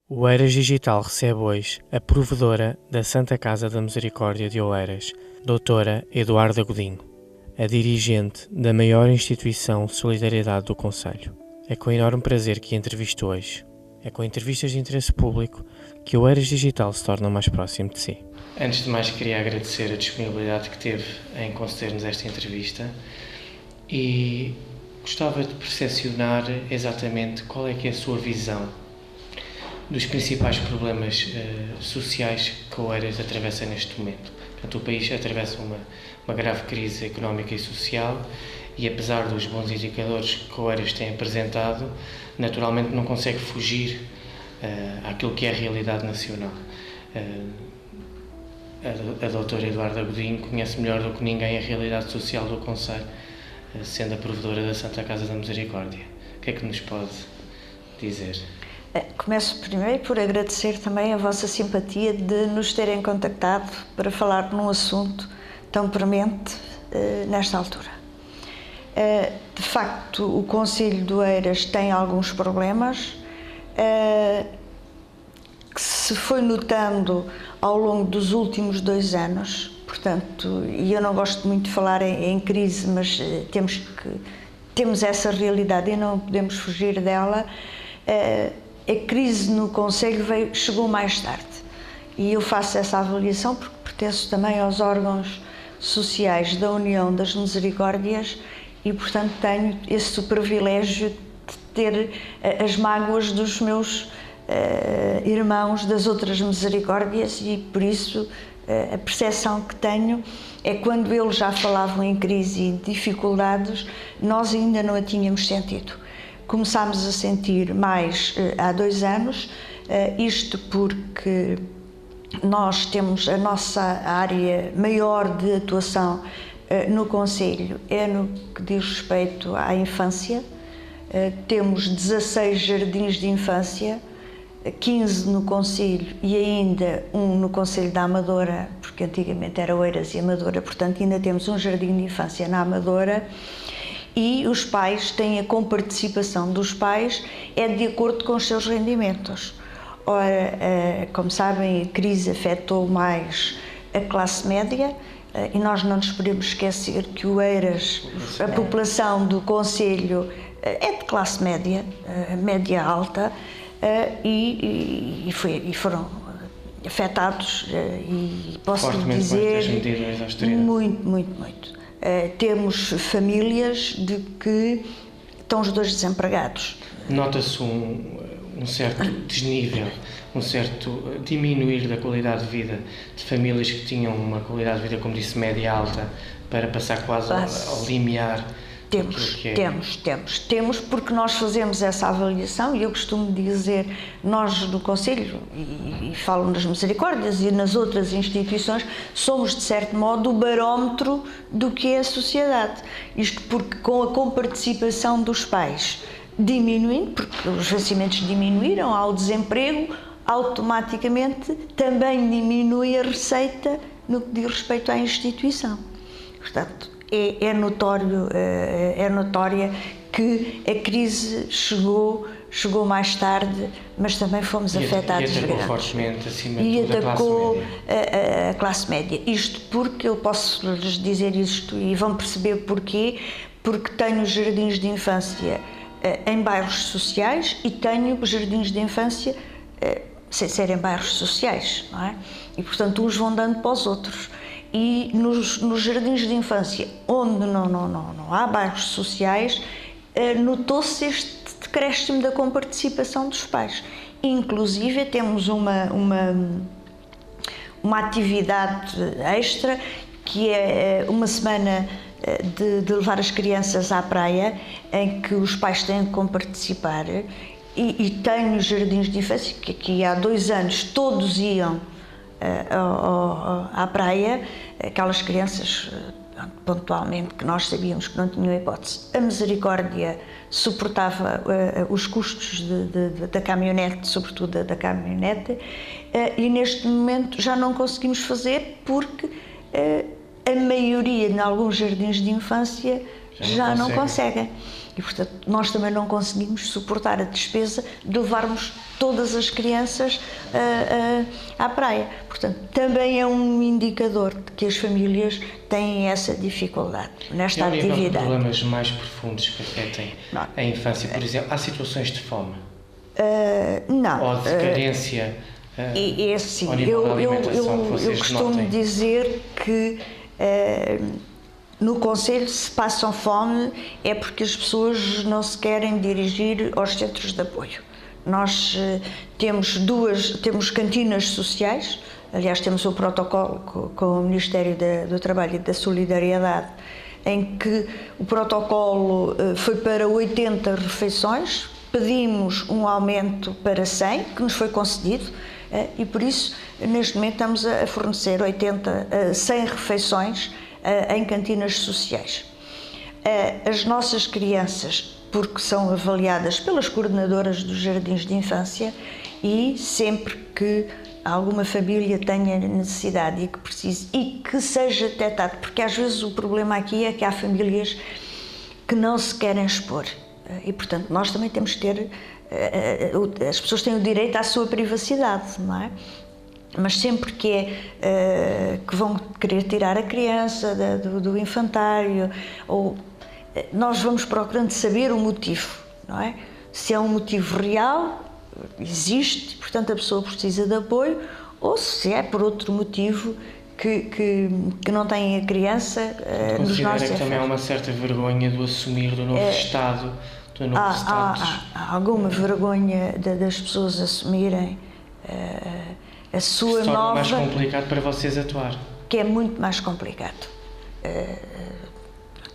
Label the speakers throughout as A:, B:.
A: O Oeiras Digital recebe hoje a provedora da Santa Casa da Misericórdia de Oeiras, doutora Eduarda Godinho, a dirigente da maior instituição de solidariedade do concelho. É com enorme prazer que a entrevisto hoje. É com entrevistas de interesse público que o Oeiras Digital se torna mais próximo de si. Antes de mais, queria agradecer a disponibilidade que teve em conceder-nos esta entrevista e gostava de percepcionar exatamente qual é que é a sua visão dos principais problemas sociais que o Oeiras atravessa neste momento. Portanto, o país atravessa uma grave crise económica e social e, apesar dos bons indicadores que o Oeiras tem apresentado, naturalmente não consegue fugir àquilo que é a realidade nacional. A doutora Eduarda Godinho conhece melhor do que ninguém a realidade social do concelho, sendo a provedora da Santa Casa da Misericórdia. O que é que nos pode dizer?
B: Começo primeiro por agradecer também a vossa simpatia de nos terem contactado para falar num assunto tão premente nesta altura. De facto, o Concelho de Oeiras tem alguns problemas que se foi notando ao longo dos últimos 2 anos, portanto, e eu não gosto muito de falar em crise, mas temos essa realidade e não podemos fugir dela. A crise no Concelho chegou mais tarde e eu faço essa avaliação porque pertenço também aos órgãos sociais da União das Misericórdias e, portanto, tenho esse privilégio de ter as mágoas dos meus irmãos das outras misericórdias e, por isso, a percepção que tenho é que quando eles já falavam em crise e dificuldades, nós ainda não a tínhamos sentido. Começámos a sentir mais há 2 anos, isto porque nós temos a nossa área maior de atuação no Concelho, é no que diz respeito à infância. Temos 16 jardins de infância, 15 no Concelho e ainda um no Concelho da Amadora, porque antigamente era Oeiras e Amadora, portanto ainda temos um jardim de infância na Amadora. E os pais têm a comparticipação dos pais é de acordo com os seus rendimentos. Ora, como sabem, a crise afetou mais a classe média e nós não nos podemos esquecer que o Oeiras, a população do Concelho é de classe média, média alta, e foram afetados, e posso dizer, muito. Temos famílias de que estão os 2 desempregados.
A: Nota-se um certo desnível, um certo diminuir da qualidade de vida de famílias que tinham uma qualidade de vida, como disse, média alta, para passar quase ao limiar.
B: Temos, porque nós fazemos essa avaliação e eu costumo dizer, nós no Concelho, e falo nas Misericórdias e nas outras instituições, somos de certo modo o barómetro do que é a sociedade. Isto porque com a comparticipação dos pais diminuindo, porque os vencimentos diminuíram, há o desemprego, automaticamente também diminui a receita no que diz respeito à instituição. Portanto, é notória que a crise chegou mais tarde, mas também fomos afetados
A: fortemente, acima
B: e
A: de tudo,
B: atacou a classe média. Isto porque eu posso lhes dizer isto e vão perceber porquê, porque tenho jardins de infância em bairros sociais e tenho jardins de infância sem serem bairros sociais, não é? E, portanto, uns vão dando para os outros. E nos jardins de infância, onde não há bairros sociais, notou-se este decréscimo da comparticipação dos pais. Inclusive, temos uma atividade extra, que é uma semana de levar as crianças à praia, em que os pais têm de comparticipar, e tenho jardins de infância, que aqui há 2 anos todos iam à praia, aquelas crianças pontualmente que nós sabíamos que não tinham hipótese. A Misericórdia suportava os custos da caminhonete, sobretudo da caminhonete, e neste momento já não conseguimos fazer porque a maioria, em alguns jardins de infância, já não conseguem. E, portanto, nós também não conseguimos suportar a despesa de levarmos todas as crianças à praia. Portanto, também é um indicador de que as famílias têm essa dificuldade nesta atividade.
A: E há problemas mais profundos que afetem a infância? Por exemplo, há situações de fome?
B: Não.
A: Ou de carência?
B: É assim, eu costumo dizer que no Conselho, se passam fome, é porque as pessoas não se querem dirigir aos centros de apoio. Nós temos cantinas sociais, aliás, temos um protocolo com o Ministério do Trabalho e da Solidariedade, em que o protocolo foi para 80 refeições, pedimos um aumento para 100, que nos foi concedido, e por isso, neste momento, estamos a fornecer 100 refeições em cantinas sociais. As nossas crianças, porque são avaliadas pelas coordenadoras dos jardins de infância, e sempre que alguma família tenha necessidade e que precise e que seja detectado, porque às vezes o problema aqui é que há famílias que não se querem expor e, portanto, nós também temos que ter, as pessoas têm o direito à sua privacidade, não é? Mas sempre que vão querer tirar a criança do infantário, ou nós vamos procurando saber o motivo, não é? Se é um motivo real, existe, portanto a pessoa precisa de apoio, ou se é por outro motivo que não tem a criança nos nossos.
A: Considera que também há uma certa vergonha do assumir do novo Estado, do novo status?
B: Há alguma vergonha das pessoas assumirem a sua
A: se torna
B: nova...
A: mais complicado para vocês atuar.
B: Que é muito mais complicado.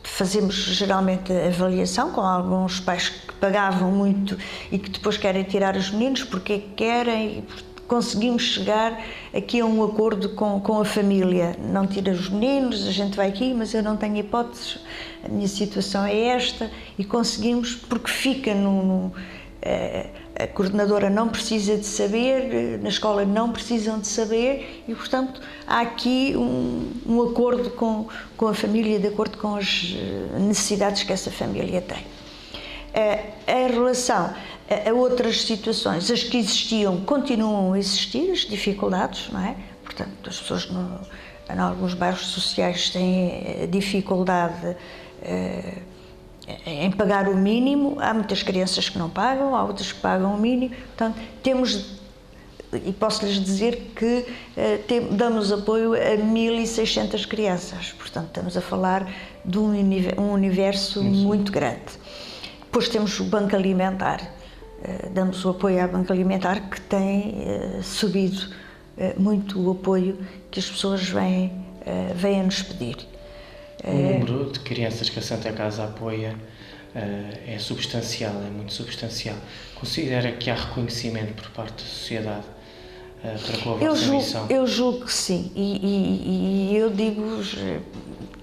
B: Fazemos geralmente a avaliação com alguns pais que pagavam muito e que depois querem tirar os meninos porque querem, e conseguimos chegar aqui a um acordo com a família. Não tira os meninos, a gente vai aqui, mas eu não tenho hipóteses, a minha situação é esta, e conseguimos, porque fica a coordenadora não precisa de saber, na escola não precisam de saber, e, portanto, há aqui um acordo com a família, de acordo com as necessidades que essa família tem. Em relação a outras situações, as que existiam continuam a existir, as dificuldades, não é? Portanto, as pessoas em alguns bairros sociais têm dificuldade em pagar o mínimo, há muitas crianças que não pagam, há outras que pagam o mínimo, portanto, e posso-lhes dizer que damos apoio a 1.600 crianças, portanto, estamos a falar de um universo muito grande. Depois temos o Banco Alimentar, damos o apoio à Banco Alimentar, que tem subido muito o apoio que as pessoas vêm a nos pedir.
A: O número de crianças que a Santa Casa apoia é substancial, é muito substancial. Considera que há reconhecimento por parte da sociedade para com a vossa missão?
B: Eu julgo que sim, e eu digo-vos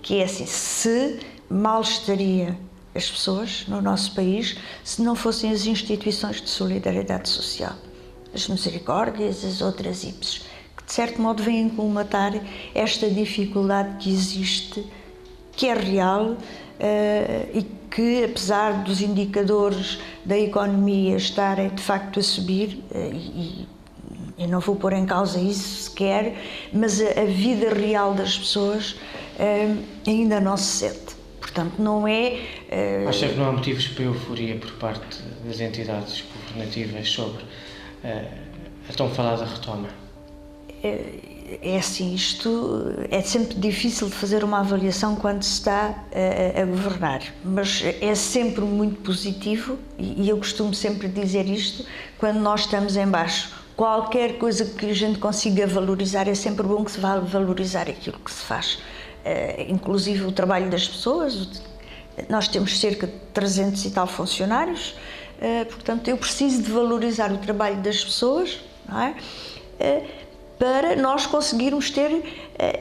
B: que é assim, se mal estaria as pessoas no nosso país se não fossem as instituições de solidariedade social, as Misericórdias, as outras IPSs, que de certo modo vêm colmatar esta dificuldade que existe, que é real e que, apesar dos indicadores da economia estarem de facto a subir, e eu não vou pôr em causa isso sequer, mas a vida real das pessoas ainda não se sente. Portanto, não é...
A: Acha que não há motivos para euforia por parte das entidades governativas sobre a tão falada retoma?
B: É assim, isto é sempre difícil de fazer uma avaliação quando se está a governar, mas é sempre muito positivo, e eu costumo sempre dizer isto, quando nós estamos em baixo. Qualquer coisa que a gente consiga valorizar, é sempre bom que se vá valorizar aquilo que se faz. Inclusive o trabalho das pessoas. Nós temos cerca de 300 e tal funcionários, portanto eu preciso de valorizar o trabalho das pessoas, não é? Para nós conseguirmos ter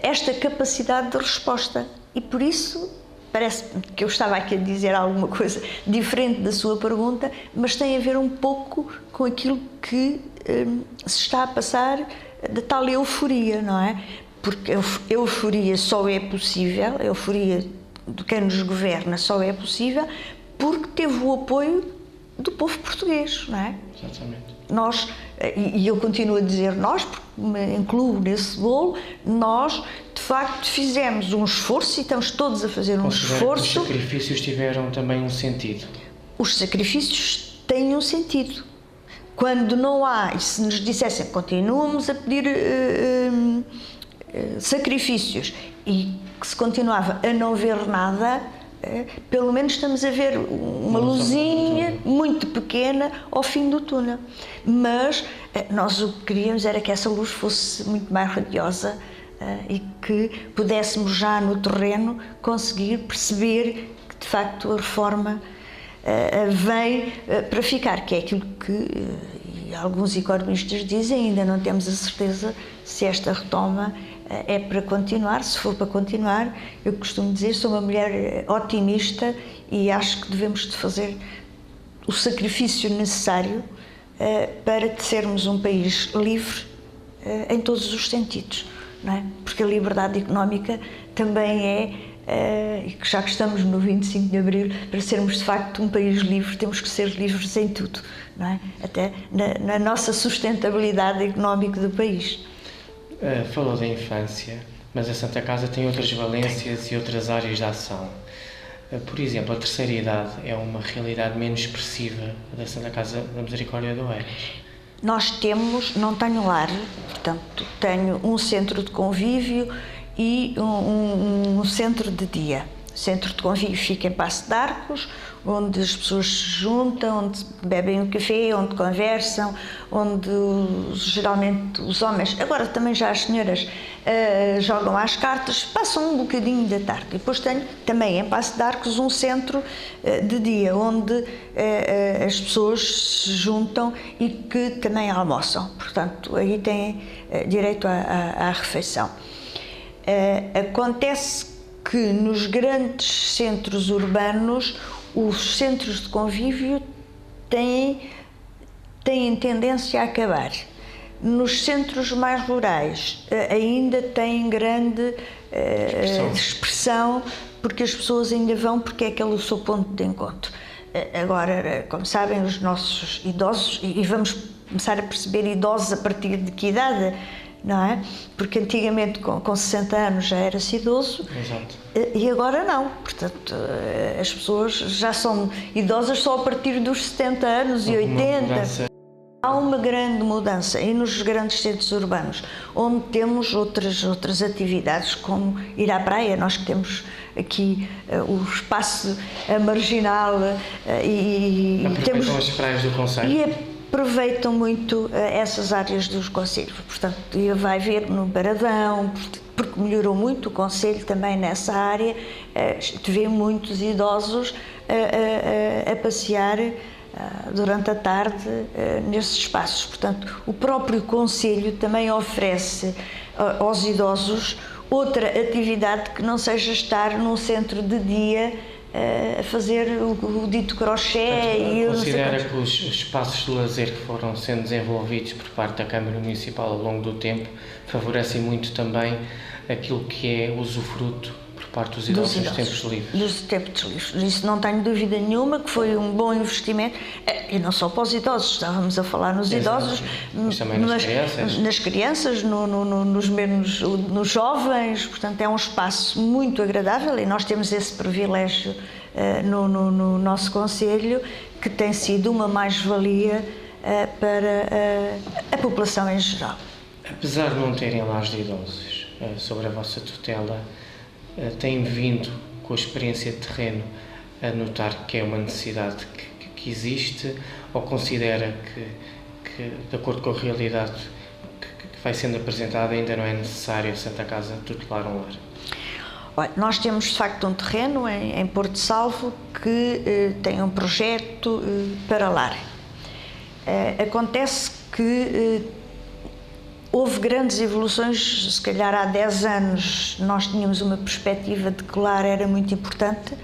B: esta capacidade de resposta, e por isso parece que eu estava aqui a dizer alguma coisa diferente da sua pergunta, mas tem a ver um pouco com aquilo que se está a passar, de tal euforia, não é? Porque euforia só é possível, euforia de quem nos governa só é possível porque teve o apoio do povo português, não é?
A: Exatamente.
B: Nós, e eu continuo a dizer nós, porque me incluo nesse bolo, nós de facto fizemos um esforço e estamos todos a fazer um esforço.
A: Os sacrifícios tiveram também um sentido.
B: Os sacrifícios têm um sentido. Quando não há, e se nos dissessem continuamos a pedir sacrifícios e que se continuava a não ver nada, pelo menos estamos a ver uma luzinha muito pequena ao fim do túnel. Mas nós o que queríamos era que essa luz fosse muito mais radiosa e que pudéssemos já no terreno conseguir perceber que de facto a reforma vem para ficar, que é aquilo que alguns economistas dizem. Ainda não temos a certeza se esta retoma é para continuar. Se for para continuar, eu costumo dizer, sou uma mulher otimista e acho que devemos de fazer o sacrifício necessário para sermos um país livre em todos os sentidos, não é? Porque a liberdade económica também e que já que estamos no 25 de Abril, para sermos de facto um país livre, temos que ser livres em tudo, não é? Até na nossa sustentabilidade económica do país.
A: Falou da infância, mas a Santa Casa tem outras valências e outras áreas de ação. Por exemplo, a terceira idade é uma realidade menos expressiva da Santa Casa da Misericórdia de Oeiras.
B: Nós temos, não tenho lar, portanto, tenho um centro de convívio e um centro de dia. O centro de convívio fica em Paço de Arcos, onde as pessoas se juntam, onde bebem um café, onde conversam, onde geralmente os homens, agora também já as senhoras, jogam às cartas, passam um bocadinho da tarde. E depois tenho também em Paço de Arcos um centro de dia, onde as pessoas se juntam e que também almoçam. Portanto, aí têm direito à refeição. Acontece que nos grandes centros urbanos os centros de convívio têm tendência a acabar. Nos centros mais rurais ainda têm grande expressão, porque as pessoas ainda vão, porque é aquele o seu ponto de encontro. Agora, como sabem, os nossos idosos, e vamos começar a perceber idosos a partir de que idade, não é? Porque antigamente com 60 anos já era-se idoso.
A: Exato.
B: E agora não. Portanto, as pessoas já são idosas só a partir dos 70 anos e 80. Há uma grande mudança e nos grandes centros urbanos, onde temos outras atividades, como ir à praia. Nós que temos aqui o espaço marginal e temos
A: as praias do concelho.
B: Aproveitam muito essas áreas dos concelhos. Portanto, vai ver no Baradão, porque melhorou muito o concelho também nessa área, vê muitos idosos a passear durante a tarde nesses espaços. Portanto, o próprio concelho também oferece aos idosos outra atividade que não seja estar num centro de dia a fazer o dito crochê.
A: Considera que os espaços de lazer que foram sendo desenvolvidos por parte da Câmara Municipal ao longo do tempo favorecem muito também aquilo que é usufruto por parte dos idosos nos tempos livres?
B: Dos tempos livres. Isso não tenho dúvida nenhuma que foi um bom investimento, e não só para os idosos, estávamos a falar nos idosos,
A: mas também nas crianças,
B: nos jovens. Portanto, é um espaço muito agradável e nós temos esse privilégio no nosso concelho, que tem sido uma mais-valia para a população em geral.
A: Apesar de não terem lares de idosos sobre a vossa tutela, têm vindo, com a experiência de terreno, a notar que é uma necessidade que existe, ou considera que, de acordo com a realidade que vai sendo apresentada, ainda não é necessário a Santa Casa tutelar um lar?
B: Olha, nós temos de facto um terreno em Porto Salvo que tem um projeto para lar. Acontece que houve grandes evoluções. Se calhar há 10 anos nós tínhamos uma perspectiva de que lar era muito importante.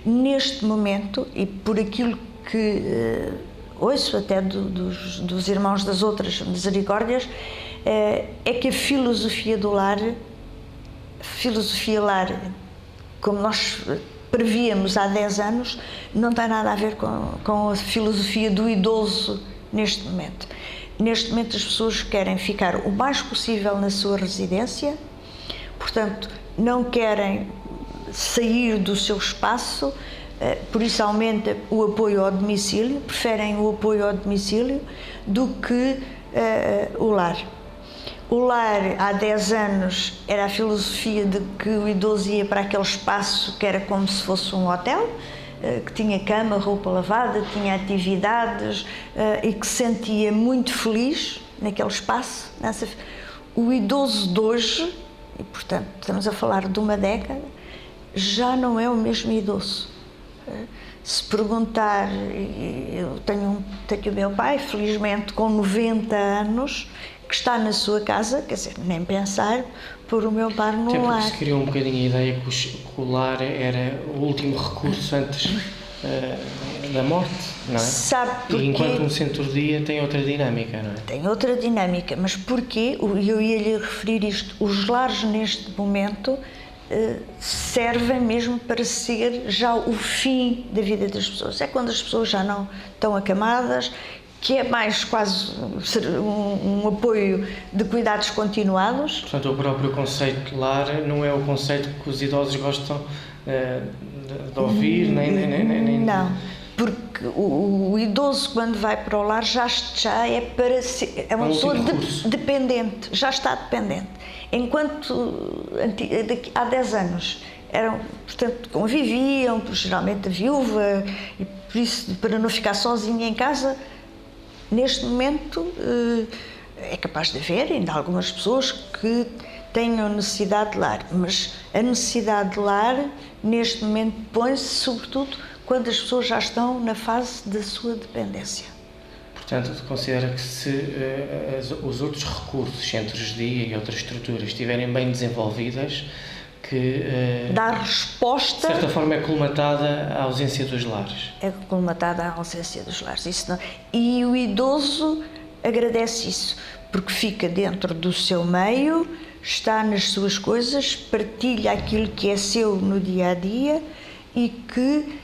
B: Neste momento, e por aquilo que ouço até dos irmãos das outras misericórdias, é que a filosofia do lar, como nós prevíamos há 10 anos, não tem nada a ver com a filosofia do idoso neste momento. Neste momento as pessoas querem ficar o mais possível na sua residência, portanto não querem sair do seu espaço, por isso aumenta o apoio ao domicílio, preferem o apoio ao domicílio do que o lar. O lar, há 10 anos, era a filosofia de que o idoso ia para aquele espaço que era como se fosse um hotel, que tinha cama, roupa lavada, tinha atividades e que se sentia muito feliz naquele espaço. O idoso de hoje, e portanto estamos a falar de uma década, já não é o mesmo idoso. Se perguntar, eu tenho o meu pai, felizmente com 90 anos, que está na sua casa, quer dizer, nem pensar pôr o meu pai no lar.
A: Até porque se criou um bocadinho a ideia que o lar era o último recurso antes da morte, não é?
B: Sabe porquê?
A: E enquanto um centro-dia tem outra dinâmica, não é?
B: Tem outra dinâmica, mas porquê? Eu ia-lhe referir isto, os lares neste momento servem mesmo para ser já o fim da vida das pessoas. É quando as pessoas já não estão acamadas, que é mais quase um apoio de cuidados continuados.
A: Portanto, o próprio conceito de lar não é o conceito que os idosos gostam de ouvir, nem...
B: Não, porque o idoso, quando vai para o lar, já é para ser, é uma pessoa dependente, já está dependente. Enquanto há 10 anos eram, portanto, conviviam, geralmente a viúva, e por isso, para não ficar sozinha em casa, neste momento é capaz de haver ainda algumas pessoas que tenham necessidade de lar, mas a necessidade de lar neste momento põe-se sobretudo quando as pessoas já estão na fase da sua dependência.
A: Portanto, considera que se os outros recursos, centros-dia e outras estruturas estiverem bem desenvolvidas, que
B: dá resposta,
A: de certa forma é colmatada a ausência dos lares.
B: É colmatada a ausência dos lares. Isso não. E o idoso agradece isso, porque fica dentro do seu meio, está nas suas coisas, partilha aquilo que é seu no dia-a-dia e que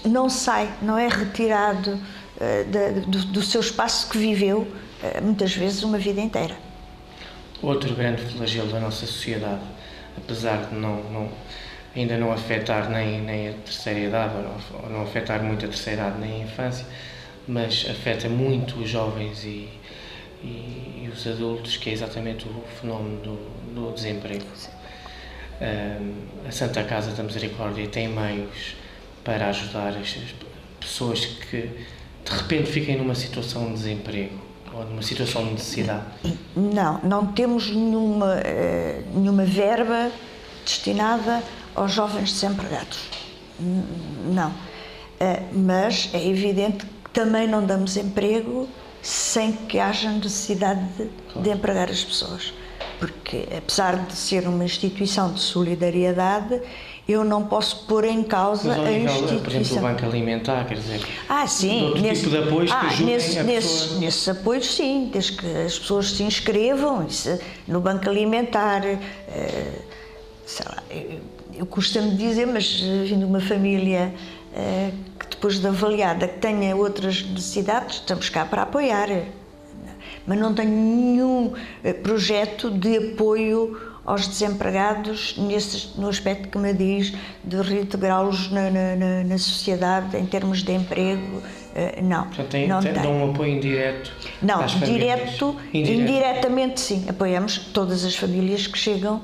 B: não sai, não é retirado do seu espaço que viveu muitas vezes uma vida inteira.
A: Outro grande flagelo da nossa sociedade, apesar de ainda não afetar nem a terceira idade, ou não afetar muito a terceira idade nem a infância, mas afeta muito os jovens e os adultos, que é exatamente o fenómeno do desemprego. A Santa Casa da Misericórdia tem meios para ajudar as pessoas que de repente fiquem numa situação de desemprego ou numa situação de necessidade?
B: Não temos nenhuma verba destinada aos jovens desempregados. Não. Mas é evidente que também não damos emprego sem que haja necessidade de empregar as pessoas. Porque, apesar de ser uma instituição de solidariedade, eu não posso pôr em causa a instituição.
A: Por exemplo, o Banco Alimentar, quer dizer,
B: sim,
A: outro tipo de apoios que ajudem
B: nesses apoios, sim, desde que as pessoas se inscrevam no Banco Alimentar, sei lá, eu custa-me dizer, mas vindo de uma família que depois de avaliada que tenha outras necessidades, estamos cá para apoiar, mas não tenho nenhum projeto de apoio aos desempregados no aspecto que me diz de reintegrá-los na sociedade em termos de emprego, não.
A: Portanto,
B: não
A: dão um apoio indireto às famílias?
B: Indiretamente sim, apoiamos todas as famílias que chegam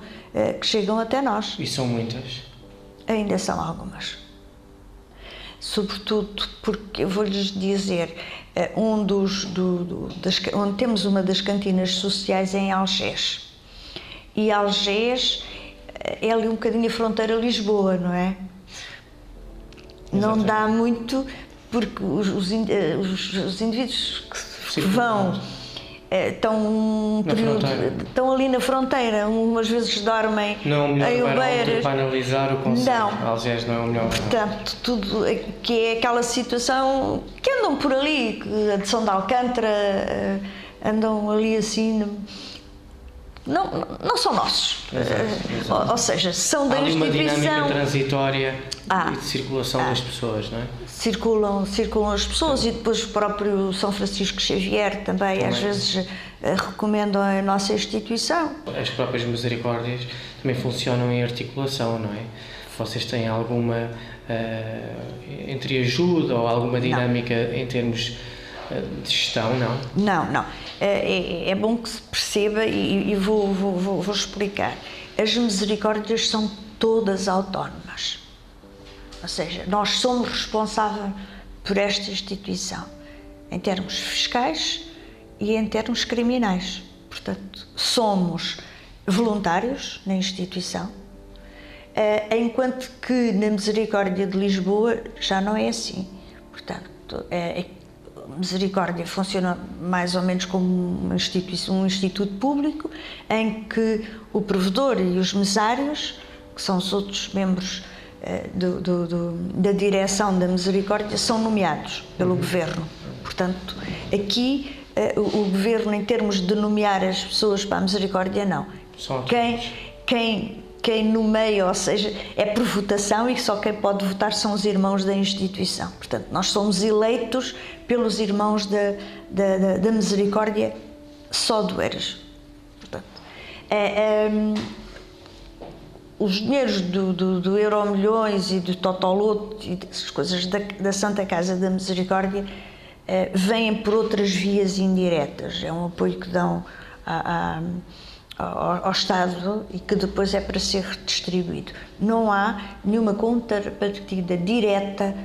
B: até nós.
A: E são muitas?
B: Ainda são algumas. Sobretudo porque, eu vou-lhes dizer, onde temos uma das cantinas sociais é em Algés. E Algés é ali um bocadinho a fronteira Lisboa, não é? Exatamente. Não dá muito, porque os indivíduos que vão estão ali na fronteira, umas vezes dormem em Oeiras.
A: Para analisar o conceito, Algés não é o melhor.
B: Portanto, tudo que é aquela situação que andam por ali, a de São de Alcântara, andam ali assim, não são nossos.
A: Exato.
B: Ou seja, são da
A: há ali
B: instituição.
A: uma dinâmica transitória e de circulação das pessoas, não é?
B: Circulam as pessoas e depois o próprio São Francisco Xavier também. Às vezes recomendam a nossa instituição.
A: As próprias misericórdias também funcionam em articulação, não é? Vocês têm alguma entreajuda ou alguma dinâmica em termos de gestão, não?
B: Não. É bom que se perceba e vou explicar. As misericórdias são todas autónomas. Ou seja, nós somos responsáveis por esta instituição, em termos fiscais e em termos criminais. Portanto, somos voluntários na instituição, enquanto que na Misericórdia de Lisboa já não é assim. Portanto, a Misericórdia funciona mais ou menos como um instituto público, em que o provedor e os mesários, que são os outros membros da direção da Misericórdia, são nomeados pelo Governo. Portanto, aqui o Governo, em termos de nomear as pessoas para a Misericórdia, não. Quem nomeia, ou seja, é por votação, e só quem pode votar são os irmãos da instituição. Portanto, nós somos eleitos pelos irmãos da Misericórdia só do Oeiras. Portanto, os dinheiros do Euromilhões e do Totoloto e dessas coisas da Santa Casa da Misericórdia vêm por outras vias indiretas. É um apoio que dão ao Estado e que depois é para ser redistribuído. Não há nenhuma contrapartida direta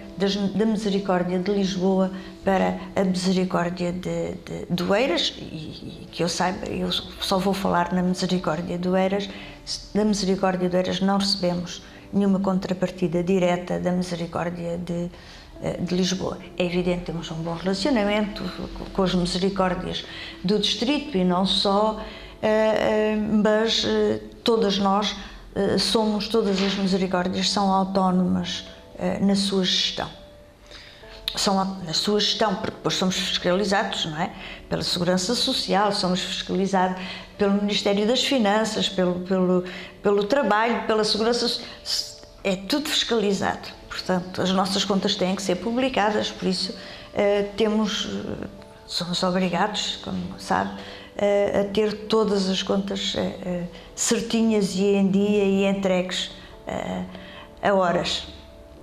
B: da Misericórdia de Lisboa para a Misericórdia de Oeiras, e que eu saiba, eu só vou falar na Misericórdia de Oeiras. Da Misericórdia de Oeiras não recebemos nenhuma contrapartida direta da Misericórdia de Lisboa. É evidente que temos um bom relacionamento com as Misericórdias do Distrito e não só, mas todas nós todas as Misericórdias são autónomas na sua gestão. Na sua gestão, porque depois somos fiscalizados, não é? Pela Segurança Social, somos fiscalizados pelo Ministério das Finanças, pelo Trabalho, pela Segurança. É tudo fiscalizado. Portanto, as nossas contas têm que ser publicadas, por isso somos obrigados, como sabe, a ter todas as contas certinhas e em dia e entregues a horas.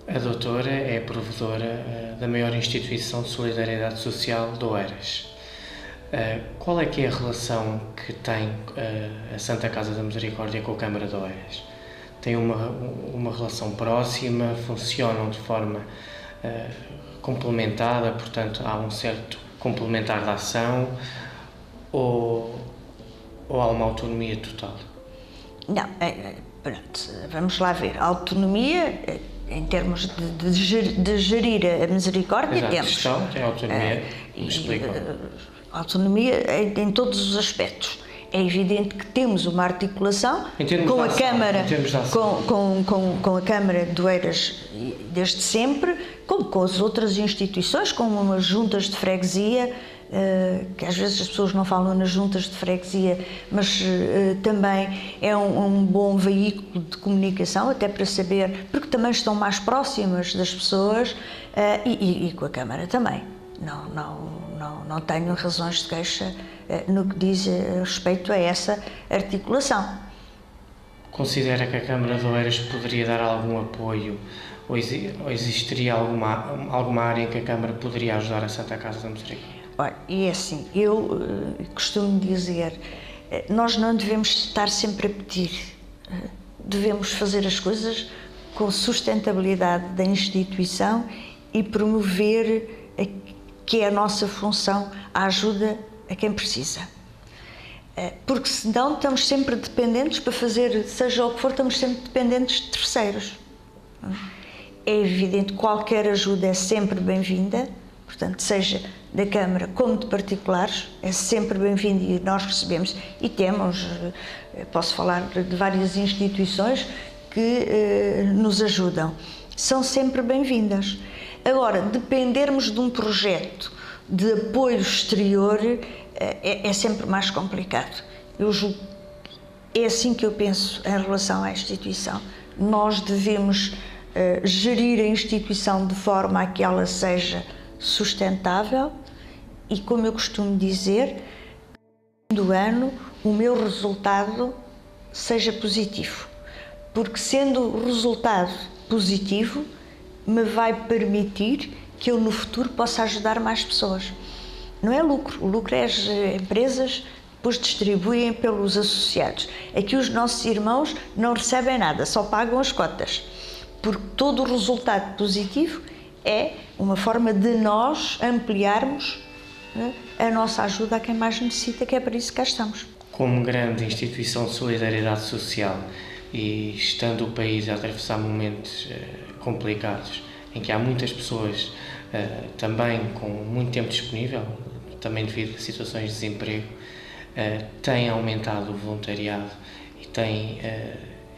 A: A doutora é provedora da maior instituição de solidariedade social do Oeiras. Qual é que é a relação que tem a Santa Casa da Misericórdia com a Câmara de Oeiras? Tem uma relação próxima, funcionam de forma complementada, portanto há um certo complementar da ação, ou há uma autonomia total?
B: Não, pronto, vamos lá ver. A autonomia, em termos de gerir a Misericórdia,
A: exato,
B: temos.
A: Gestão, tem autonomia, explica.
B: Autonomia em todos os aspectos. É evidente que temos uma articulação com a Câmara, com a Câmara de Oeiras desde sempre, como com as outras instituições, como as juntas de freguesia, que às vezes as pessoas não falam nas juntas de freguesia, mas também é um bom veículo de comunicação, até para saber, porque também estão mais próximas das pessoas, e com a Câmara também. Não tenho razões de queixa no que diz respeito a essa articulação.
A: Considera que a Câmara de Oeiras poderia dar algum apoio ou existiria alguma área em que a Câmara poderia ajudar a Santa Casa da Misericórdia?
B: Olha, e é assim, eu costumo dizer, nós não devemos estar sempre a pedir, devemos fazer as coisas com sustentabilidade da instituição e promover que é a nossa função, a ajuda a quem precisa. Porque senão estamos sempre dependentes para fazer, seja o que for, estamos sempre dependentes de terceiros. É evidente que qualquer ajuda é sempre bem-vinda, portanto, seja da Câmara como de particulares, é sempre bem-vinda e nós recebemos. E temos, posso falar de várias instituições que nos ajudam. São sempre bem-vindas. Agora, dependermos de um projeto de apoio exterior é sempre mais complicado. Eu julgo É assim que eu penso em relação à instituição. Nós devemos gerir a instituição de forma a que ela seja sustentável e, como eu costumo dizer, do ano o meu resultado seja positivo, porque sendo o resultado positivo me vai permitir que eu no futuro possa ajudar mais pessoas. Não é lucro, o lucro é as empresas depois distribuem pelos associados. Aqui os nossos irmãos não recebem nada, só pagam as cotas, porque todo o resultado positivo é uma forma de nós ampliarmos, né, a nossa ajuda a quem mais necessita, que é para isso que cá estamos.
A: Como grande instituição de solidariedade social e estando o país a atravessar momentos complicados, em que há muitas pessoas também com muito tempo disponível, também devido a situações de desemprego, tem aumentado o voluntariado e tem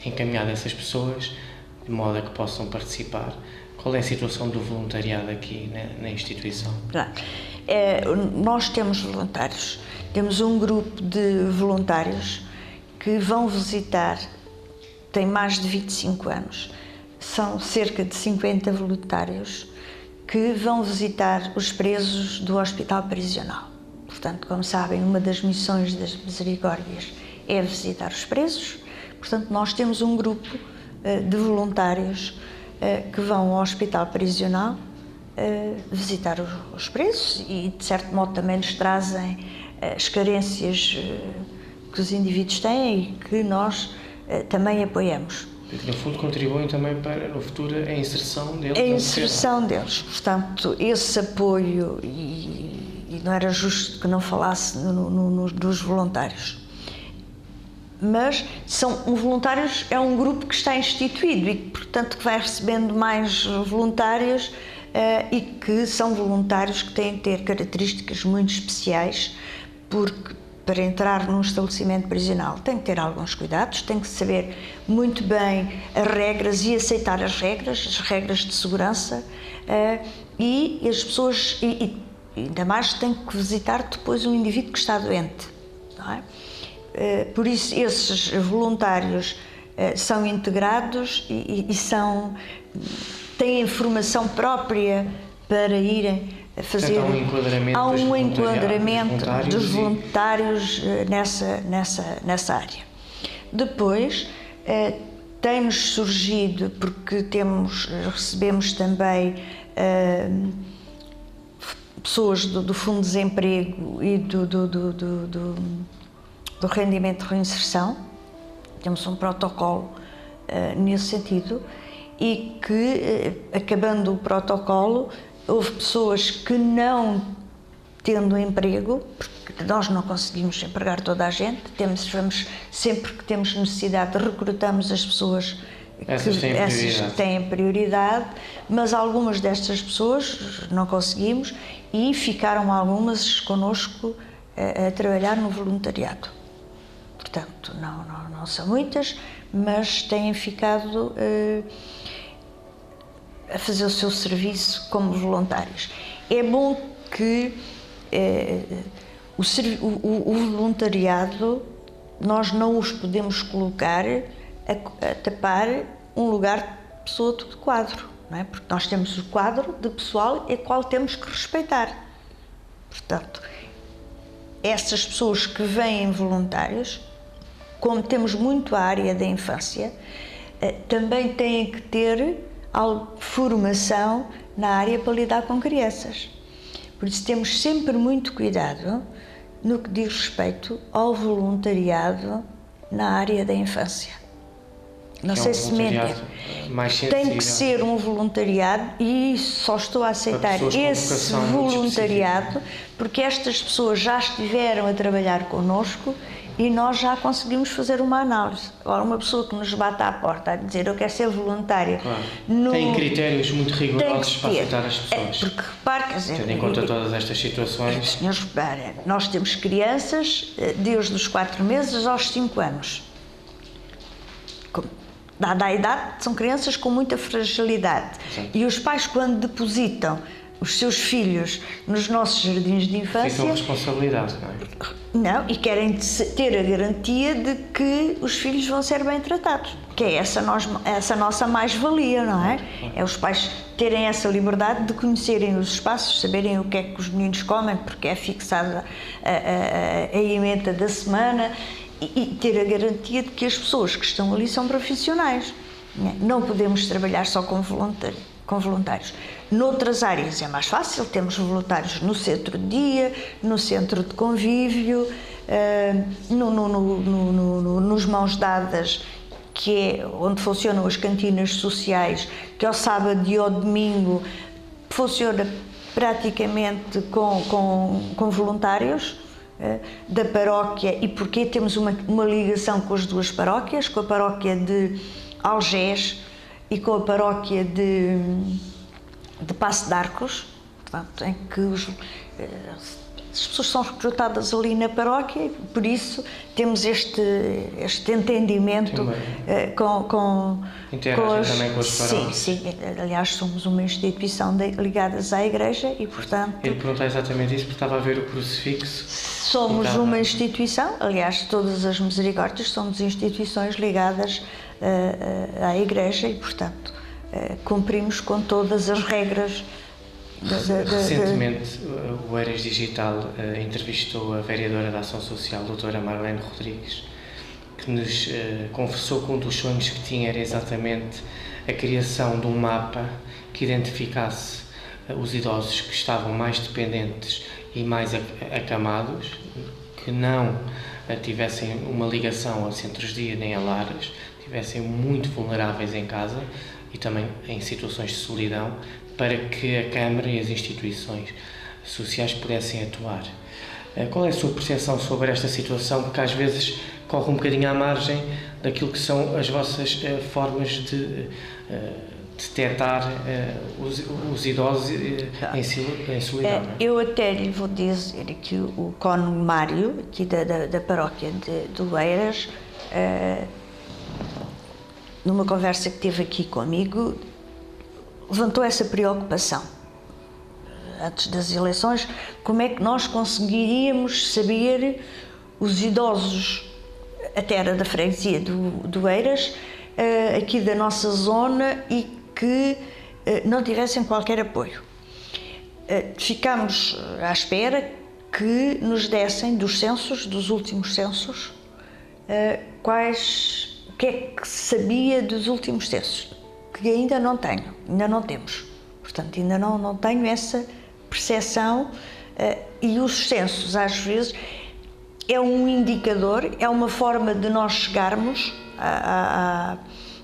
A: encaminhado essas pessoas de modo a que possam participar. Qual é a situação do voluntariado aqui na instituição?
B: Nós temos voluntários, temos um grupo de voluntários que vão visitar, tem mais de 25 anos, são cerca de 50 voluntários que vão visitar os presos do Hospital Prisional. Portanto, como sabem, uma das missões das Misericórdias é visitar os presos. Portanto, nós temos um grupo de voluntários que vão ao Hospital Prisional visitar os presos e, de certo modo, também nos trazem as carências que os indivíduos têm e que nós também apoiamos.
A: E que, no fundo, contribuem também para, no futuro, a inserção deles.
B: A inserção deles. Portanto, esse apoio, e não era justo que não falasse dos voluntários. Mas são voluntários, é um grupo que está instituído e, portanto, que vai recebendo mais voluntários e que são voluntários que têm que ter características muito especiais, porque para entrar num estabelecimento prisional tem que ter alguns cuidados, tem que saber muito bem as regras e aceitar as regras de segurança e as pessoas, e ainda mais, têm que visitar depois um indivíduo que está doente, não é? Por isso, esses voluntários são integrados e têm formação própria para irem fazer.
A: Portanto,
B: há um enquadramento dos voluntários nessa área. Depois, tem-nos surgido, porque recebemos também pessoas do Fundo de Desemprego e do rendimento de reinserção, temos um protocolo nesse sentido, e que, acabando o protocolo, houve pessoas que, não tendo emprego, porque nós não conseguimos empregar toda a gente, sempre que temos necessidade, recrutamos as pessoas que têm prioridade, mas algumas destas pessoas não conseguimos e ficaram algumas connosco a trabalhar no voluntariado. Portanto, não são muitas, mas têm ficado a fazer o seu serviço como voluntários. É bom que o voluntariado, nós não os podemos colocar a tapar um lugar de pessoa de quadro, não é? Porque nós temos o quadro de pessoal a qual temos que respeitar. Portanto, essas pessoas que vêm voluntários, como temos muito a área da infância, também têm que ter formação na área para lidar com crianças. Por isso temos sempre muito cuidado no que diz respeito ao voluntariado na área da infância. Não sei se mentem. Tem que ser um voluntariado e só estou a aceitar esse voluntariado porque estas pessoas já estiveram a trabalhar connosco e nós já conseguimos fazer uma análise. Agora, uma pessoa que nos bate à porta a dizer eu quero ser voluntária...
A: Claro. Tem critérios muito rigorosos para aceitar as pessoas.
B: Porque, repare, quer dizer...
A: Tendo em conta todas estas situações...
B: Senhores, reparem, nós temos crianças desde os 4 meses aos 5 anos. Dada a idade, são crianças com muita fragilidade.
A: Sim.
B: E os pais, quando depositam os seus filhos nos nossos jardins de infância.
A: Ficam responsabilidade, não é?
B: Não, e querem ter a garantia de que os filhos vão ser bem tratados, que é essa nossa mais-valia, não é? É os pais terem essa liberdade de conhecerem os espaços, saberem o que é que os meninos comem, porque é fixada a emenda da semana, e ter a garantia de que as pessoas que estão ali são profissionais. Não podemos trabalhar só com voluntários. Noutras áreas é mais fácil, temos voluntários no centro de dia, no centro de convívio, nos Mãos Dadas, que é onde funcionam as cantinas sociais, que ao sábado e ao domingo funciona praticamente com voluntários da paróquia. E porque temos uma ligação com as duas paróquias, com a paróquia de Algés e com a paróquia de Paço de Arcos, portanto, em que as pessoas são recrutadas ali na paróquia, e por isso temos este entendimento
A: interagem também com as paróquias.
B: Sim, aliás somos uma instituição ligadas à Igreja e, portanto...
A: Ele perguntou exatamente isso porque estava a ver o crucifixo.
B: Somos uma instituição, aliás todas as Misericórdias somos instituições ligadas à Igreja e, portanto, cumprimos com todas as regras.
A: Recentemente, o Oeiras Digital entrevistou a vereadora da Ação Social, a doutora Marlene Rodrigues, que nos confessou que um dos sonhos que tinha era exatamente a criação de um mapa que identificasse os idosos que estavam mais dependentes e mais acamados, que não tivessem uma ligação a centros de dia nem a lares, estivessem muito vulneráveis em casa e também em situações de solidão, para que a Câmara e as instituições sociais pudessem atuar. Qual é a sua percepção sobre esta situação, porque às vezes corre um bocadinho à margem daquilo que são as vossas formas de detectar os idosos em solidão?
B: Eu até lhe vou dizer que o Cônego Mário, aqui da paróquia de Oeiras, numa conversa que teve aqui comigo, levantou essa preocupação. Antes das eleições, como é que nós conseguiríamos saber os idosos, até era da freguesia do Oeiras, aqui da nossa zona, e que não tivessem qualquer apoio. Ficámos à espera que nos dessem dos últimos censos, o que é que se sabia dos últimos censos, que ainda não temos. Portanto, ainda não tenho essa percepção, e os censos, às vezes, é um indicador, é uma forma de nós chegarmos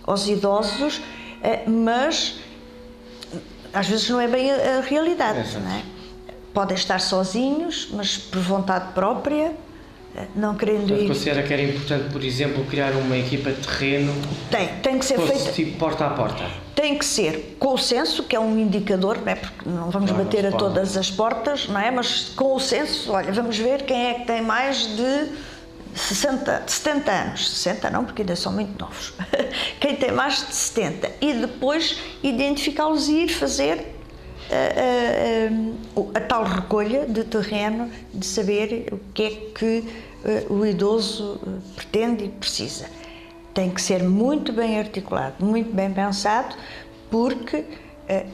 B: aos idosos, mas às vezes não é bem a realidade, não é? Podem estar sozinhos, mas por vontade própria, não querendo ir.
A: Considera que era importante, por exemplo, criar uma equipa de terreno?
B: Tem que ser feita.
A: Tipo porta a porta?
B: Tem que ser com o censo, que é um indicador, não é? Porque não vamos bater a todas as portas, não é? Mas com o censo, olha, vamos ver quem é que tem mais de 70 anos. 60 não, porque ainda são muito novos. Quem tem mais de 70. E depois identificá-los e ir fazer a tal recolha de terreno, de saber o que é que o idoso pretende e precisa. Tem que ser muito bem articulado, muito bem pensado, porque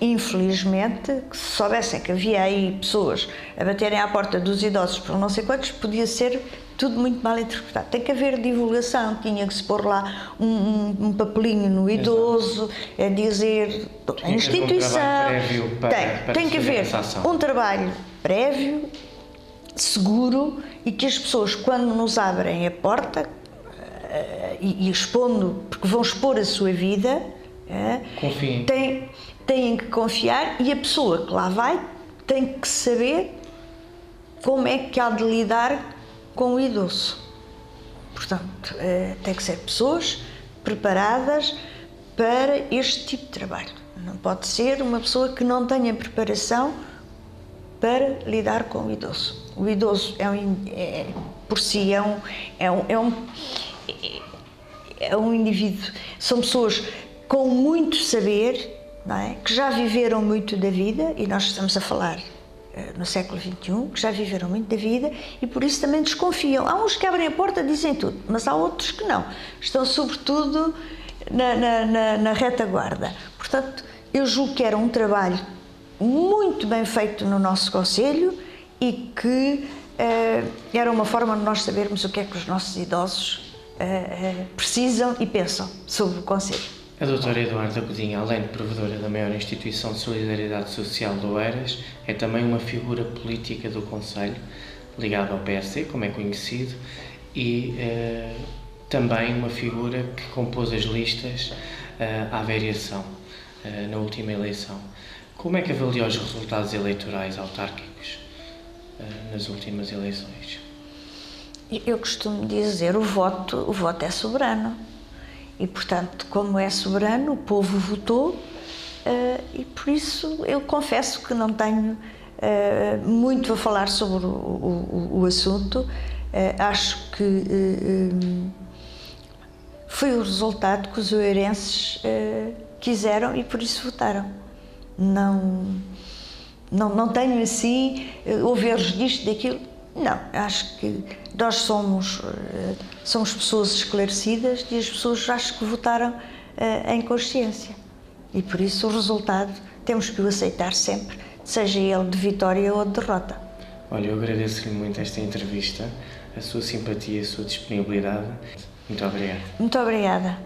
B: infelizmente, se soubessem que havia aí pessoas a baterem à porta dos idosos por não sei quantos, podia ser tudo muito mal interpretado. Tem que haver divulgação, tinha que se pôr lá um papelinho no idoso, a dizer a instituição. Tem que haver um trabalho prévio, seguro, e que as pessoas, quando nos abrem a porta e expondo, porque vão expor a sua vida, têm que confiar, e a pessoa que lá vai tem que saber como é que há de lidar com o idoso. Portanto, tem que ser pessoas preparadas para este tipo de trabalho. Não pode ser uma pessoa que não tenha preparação para lidar com o idoso. O idoso por si é um indivíduo. São pessoas com muito saber, não é? Que já viveram muito da vida, e nós estamos a falar no século XXI, que já viveram muito da vida e por isso também desconfiam. Há uns que abrem a porta e dizem tudo, mas há outros que não. Estão sobretudo na retaguarda. Portanto, eu julgo que era um trabalho muito bem feito no nosso Conselho e que era uma forma de nós sabermos o que é que os nossos idosos precisam e pensam sobre o Conselho.
A: A doutora Eduarda Godinho, além de provedora da maior instituição de solidariedade social de Oeiras, é também uma figura política do Conselho, ligada ao PSD, como é conhecido, e também uma figura que compôs as listas à variação na última eleição. Como é que avalia os resultados eleitorais autárquicos nas últimas eleições?
B: Eu costumo dizer, o voto é soberano. E, portanto, como é soberano, o povo votou e, por isso, eu confesso que não tenho muito a falar sobre o assunto. Acho que foi o resultado que os oeirenses quiseram e, por isso, votaram. Não tenho assim, houve disto, daquilo. Não, acho que nós somos pessoas esclarecidas e as pessoas acho que votaram em consciência. E por isso o resultado temos que o aceitar sempre, seja ele de vitória ou de derrota.
A: Olha, eu agradeço-lhe muito esta entrevista, a sua simpatia e a sua disponibilidade. Muito obrigado.
B: Muito obrigada.